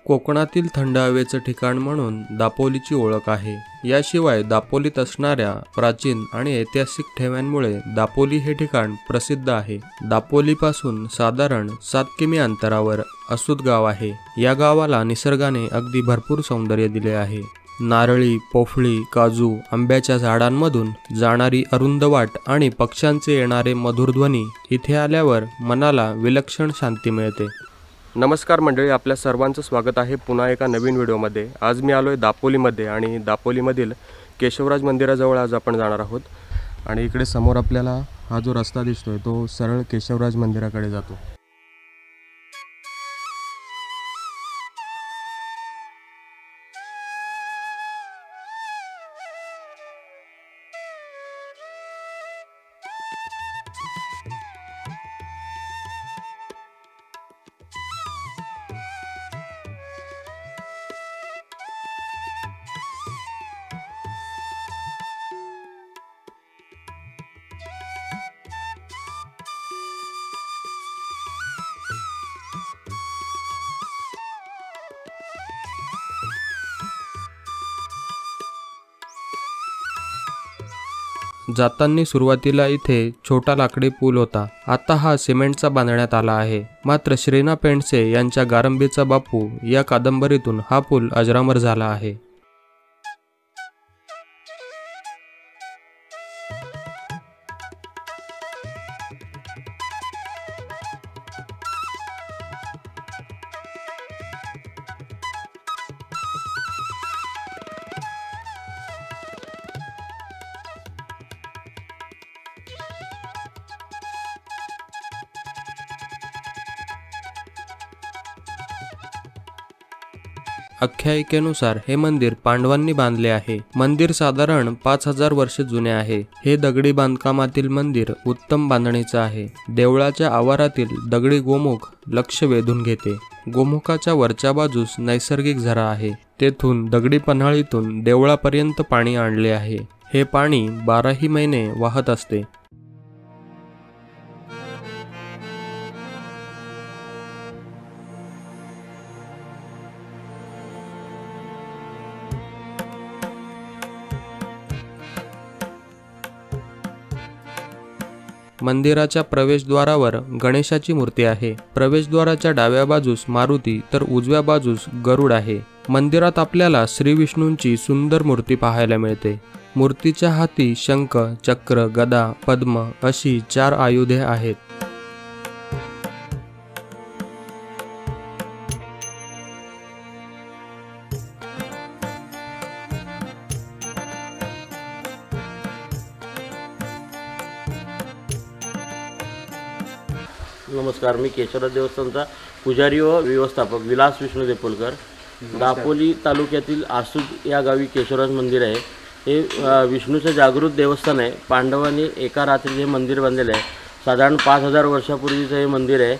कोकणातील थंड हवेचं ठिकाण म्हणून दापोलीची ओळख आहे। याशिवाय दापोलीत असणाऱ्या प्राचीन आणि ऐतिहासिक ठेव्यांमुळे दापोली हे ठिकाण प्रसिद्ध आहे। दापोलीपासून साधारण 7 किमी अंतरावर असूद गाव आहे। या गावाला निसर्गाने अगदी भरपूर सौंदर्य दिले आहे। नारळी, पोफळी, काजू, आंब्याच्या झाडांमधून जाणारी अरुंद वाट आणि पक्ष्यांचे येणारे मधुर ध्वनी इथे आल्यावर मनाला विलक्षण शांती मिळते। नमस्कार मंडळी, आपल्या सर्वांचं स्वागत आहे पुन्हा एका नवीन व्हिडिओमध्ये। आज मी आलोय दापोलीमध्ये आणि दापोलीमधील केशवराज मंदिराजवळ आज आपण जाणार आहोत। आणि इकडे समोर आपल्याला हा जो रस्ता दिसतोय तो सरळ केशवराज मंदिराकडे जातो। जाताना सुरुवातीला इथे छोटा लाकडी पूल होता। आता हा सिमेंटचा बांधण्यात आला आहे। मात्र श्रीना पेंडसे यांच्या गारंबीचा बापू या कादंबरीतून हा पूल अजरामर झाला आहे। आख्यायिकेनुसार हे मंदिर पांडवांनी बांधले आहे। मंदिर साधारण 5000 वर्ष जुने आहे। हे दगडी बांधकामातील मंदिर उत्तम बांधणीचं आहे। देवळाच्या आवारातील दगडी गोमुख लक्ष वेधून घेते। गोमुखाच्या वरच्या बाजूस नैसर्गिक झरा आहे। तेथून दगडी पन्हाळीतून देवळापर्यंत पाणी आणले आहे। हे पाणी 12ही महिने वाहत असते। मंदिराच्या प्रवेशद्वारावर गणेशाची मूर्ती आहे। प्रवेशद्वाराच्या डाव्या बाजूस मारुती तर उजव्या बाजूस गरुड आहे। मंदिरात आपल्याला श्री विष्णूंची सुंदर मूर्ती पाहायला मिळते। मूर्तीच्या हाती शंख, चक्र, गदा, पद्म अशी 4 आयुधे आहेत। नमस्कार, मी केशवराज देवस्थानचा पुजारी व व्यवस्थापक विलास विष्णू देपोलकर। दापोली तालुक्यातील आसूद या गावी केशवराज मंदिर आहे। हे विष्णूचं जागृत देवस्थान आहे। पांडवांनी एका रात्रीत हे मंदिर बांधलेलं आहे। साधारण 5000 वर्षापूर्वीचं हे मंदिर आहे।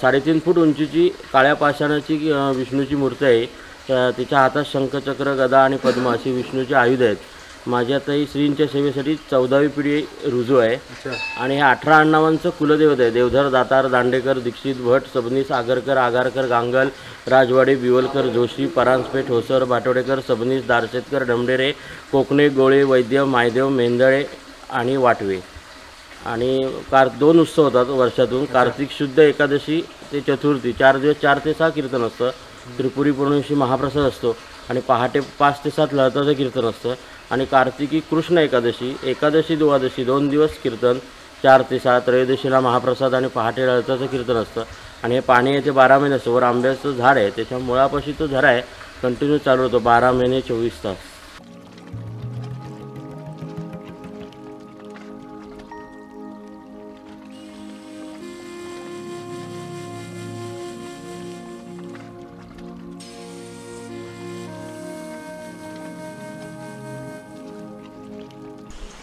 3.5 फूट उंचीची काळ्या पाषाणाची विष्णूची मूर्ती आहे। तिच्या हातात शंख, चक्र, गदा आणि पद्म अशी विष्णूची आयुध आहेत। माझ्या ताई श्रींच्या सेवेसाठी 14वी पिढी रुजू आहे। आणि हे 18 अण्णावांचं कुलदैवत आहे। देवधर, दातार, दांडेकर, दीक्षित, भट, सबनीस, आगरकर, आगारकर, गांगल, राजवाडे, बिवलकर, जोशी, परांजपे, ठोसर, भाटोडेकर, सबनीस, दारशेतकर, डमडेरे, कोकणे, गोळे, वैद्य, मायदेव, मेंदळे आणि वाटवे। आणि 2 उत्सव होतात वर्षातून। कार्तिक शुद्ध एकादशी ते चतुर्थी 4 दिवस 4 ते 6 कीर्तन असतं। त्रिपुरी पौर्णिमेशी महाप्रसाद असतो आणि पहाटे 5 ते 7 लळताचं कीर्तन असतं। आणि कार्तिकी कृष्ण एकादशी द्वादशी 2 दिवस कीर्तन 4 ते 6। त्रयोदशीला महाप्रसाद आणि पहाटे लळताचं कीर्तन असतं। आणि हे पाणी येते 12 महिने असतं। वर आंब्याचं झाड आहे, त्याच्या मुळापाशी तो झरा आहे, कंटिन्यू चालू होतो 12 महिने 24 तास।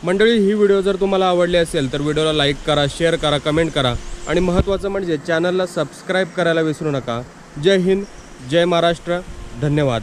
मंडळी, ही व्हिडिओ जर तुम्हाला आवडली असेल तर व्हिडिओला लाईक करा, शेअर करा, कमेंट करा आणि महत्त्वाचं म्हणजे चॅनलला सबस्क्राईब करायला विसरू नका। जय हिंद, जय महाराष्ट्र, धन्यवाद।